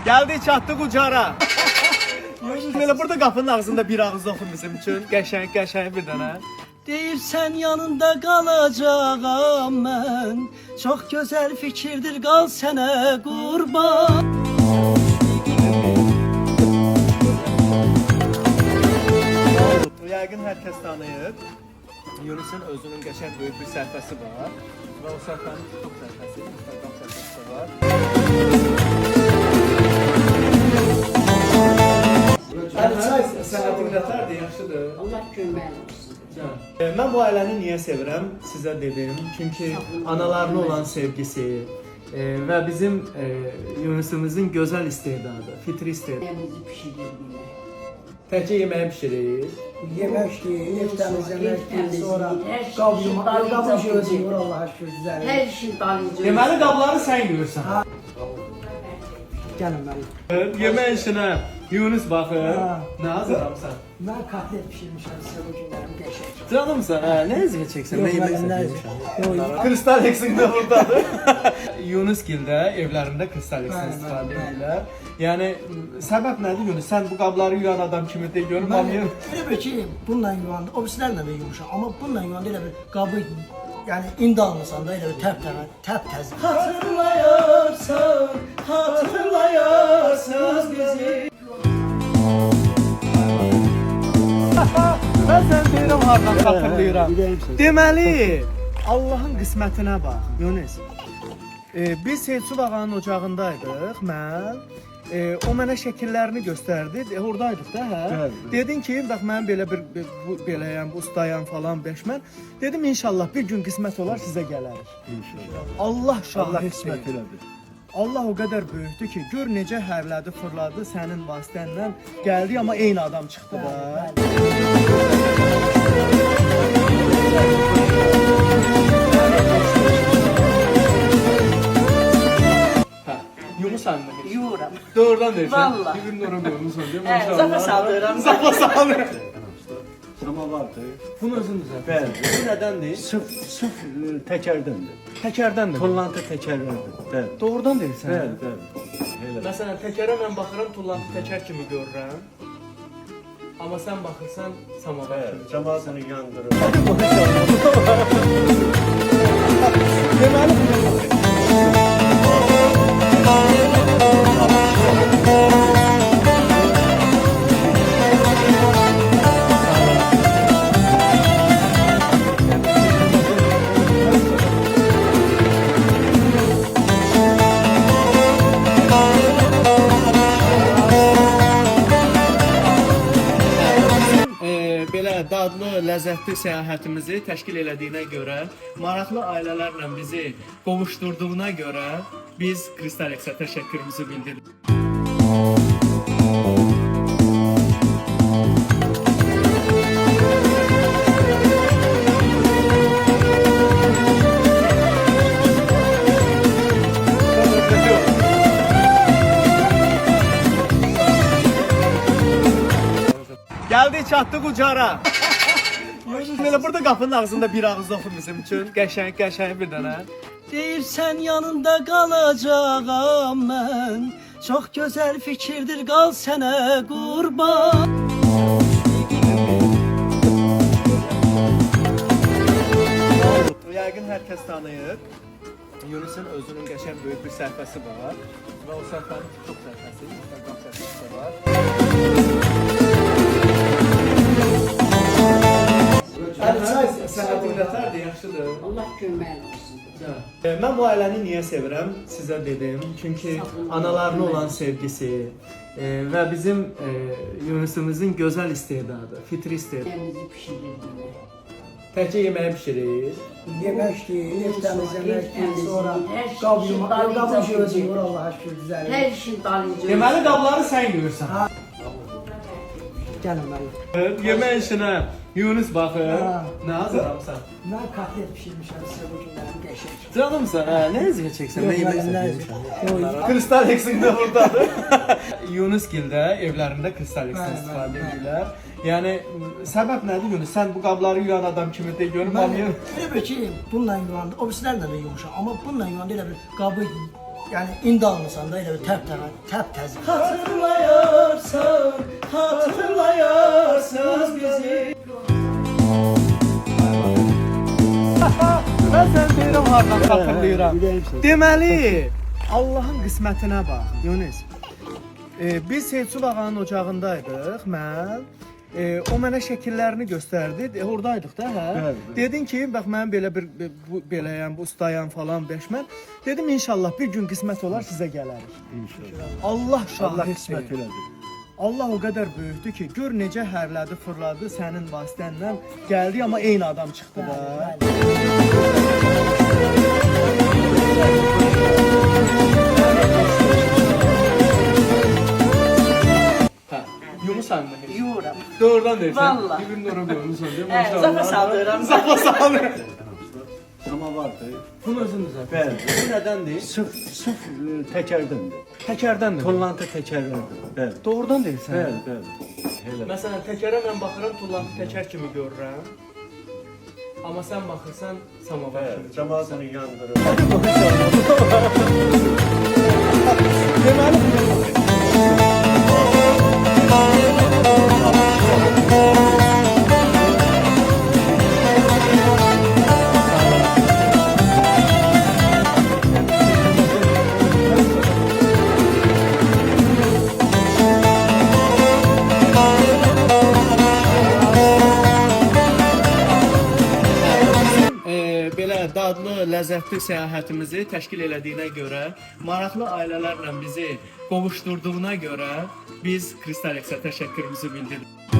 Geldi çattık ucara. Böyle burada qapının ağzında bir ağız oxun bizim üçün. Qəşəng bir dənə. Deyirsən yanında qalacağam mən. Çox gözəl fikirdir, qal sənə qurban. Yəqin hər kəs tanıyır. Yunus'un özünün qəşəng böyük bir səhifəsi var. Və o səhifənin TikTok səhifəsi, Instagram səhifəsi də var. Sənətin nətərdir, yaxşıdır. Allah kömək olsun. Mən bu ailəni niyə sevirəm? Sizə dedim. Çünki analarına olan sevgisi və bizim Yunus'umuzun gözəl istedadı, fitri istedadı. Yeməğimizi pişirir yemək. Təkcə yeməyi pişirir. Yemek değil, ev temizlemek ev değil, temizliği, sonra her şey kablo dalınca şey ödüyor Allah'a şükür güzel. Hər şey dalınca. Deməli qabları sən yuyursan. Canım benim. Yemək işinə Yunus baxır. Ha. Nə hazırlamısan? Ben katlet pişirmişim size bu günlerim geçer. Canımsan, ne eziyet çəksən? Nə yemək Yok, istəyirsən? Kristal Ex'in də buradadır. Yunus gildə evlərində Kristal Ex'in istifadə edirlər. Yəni səbəb nədir Yunus? Sən bu qabları yuyan adam kimi de görüm Ben anlayın. öyle bir şey, bununla yuvandı, obisilerle de yumuşak ama bununla yuvandı öyle bir kabı, yani indi almasan da öyle bir tez. Hatırlayarsan bizi. Mən sən deyirəm hardan xatırlayıram. Deməli, Allahın qismətinə bax, Yunus. Biz Selçuk ağanın ocağındaydıq, mən. O mənə şəkillərini göstərdi. Oradaydıq da, hə? Dedin ki, bax mən beləyəm, ustayam falan beşmən. Dedim inşallah bir gün qismət olar sizə gələrik. İnşallah. Allah şahiddir. Allah o qədər böyükdür ki, gör necə hərlədi, fırladı sənin vasitənlə gəldi, amma eyni adam çıxdı da. Yumusan mı? Yuram. Doğrudan deyirsən. Vallahi. Bir gün orada yumusan değil mi? Zafa saldıram. Zafa saldıram. Ama vardı. Bunu özün düzelt. Bəli. Bu nədəndir? Sırf təkərdəndir. Təkərdəndir. Tullantı təkərlərdir. Bəli. Doğrudan deyirsən. Bəli, bəli. Elə. Məsələn, təkərə mən baxıram, tullantı təkər kimi görürəm. Amma sən baxırsan, samavar kimi. Bəli, cəmaatını yandırır. Deməli, belə dadlı, ləzzətli səyahətimizi təşkil elədiyinə görə, maraqlı ailələrlə bizi qovuşturduğuna görə biz Kristal Ex'ə təşəkkürümüzü bildiririk. Geldi çattık ucara. Böyle burada qapının ağzında bir ağız oxun bizim üçün. Qəşəng bir dənə. Deyirsən yanında qalacağam mən. Çox gözəl fikirdir, qal sənə qurban. Yəqin hər kəs tanıyır. Yunus'un özünün qəşəng böyük bir səhifəsi var. Və o səhifənin TikTok səhifəsi, Instagram səhifəsi də var. Sənətin nətərdir, yaxşıdır. Allah kömək olsun. Mən bu ailəni niyə sevirəm? Sizə dedim. Çünki analarına olan sevgisi və bizim Yunus'umuzun gözəl istedadı, fitri istedadı. Yeməğimizi pişirir yemək. Təkcə yeməyi pişirir. Yemek değil, ev temizlemek ev değil, sonra temizliği, her şey kablo şey dalınca ödüyor Allah'a şükür güzel. Hər şey dalınca. Deməli qabları sən yuyursan. Canım benim. Yemək işinə Yunus baxır. Ha. Nə hazırlamsan? Ben katlet pişirmişim size bu günlerim geçer. Canımsan, nə eziyet çəksən? Nə yemək istəyirsən? Yok, Kristal Ex'in də buradadır. Yunus gildə evlərində Kristal Ex'dən istifadə edirlər. Yəni səbəb nədir Yunus? Sən bu qabları yuyan adam kimi de görüm ben anlayın. öyle bir şey, bununla yuvandı, obisilerle de yumuşak ama bununla yuvandı öyle bir kabı, yani indi almısan da elə bir təp-təzə. Hatırlayarsınız bizi. Mən sən deyirəm hardan xatırlayıram. Deməli, Allahın qismətinə bax, Yunus. Biz Selçuk ağanın ocağındaydıq, mən. O mənə şəkillərini göstərdi. Oradaydıq da, hə? Bəli. Dedin ki, bax mən belə bir beləyəm, bu ustayam falan beşmən. Dedim inşallah bir gün qismət olar sizə gələrik. İnşallah. Allah Allah şahiddir. qismət elədi. Allah o qədər böyükdür ki, gör necə hərlədi, fırladı sənin vasitənlə gəldi, amma eyni adam çıxdı da. Hə, yumusan mı heç? Yuyuram. Doğrudan deyirsən. Vallahi. Bir-birini ora qoymusan, deyim. Zafa saldıram. Zafa saldıram. Ama vardı. Bunun özündür zaten. Bəli. Bu nədəndir? Sırf təkərdəndir. Təkərdəndir. Tullantı təkərlərdir. Bəli. Doğrudan deyirsən. Bəli, bəli. Elə. Məsələn, təkərə mən baxıram, tullantı təkər kimi görürəm. Amma sən baxırsan, samavar kimi. Bəli. Cəmaatını yandırır. Deməli, belə dadlı, ləzzətli səyahətimizi təşkil elədiyinə görə, maraqlı ailələrlə bizi qovuşdurduğuna görə biz Kristal X-ə təşəkkürümüzü bildiririk.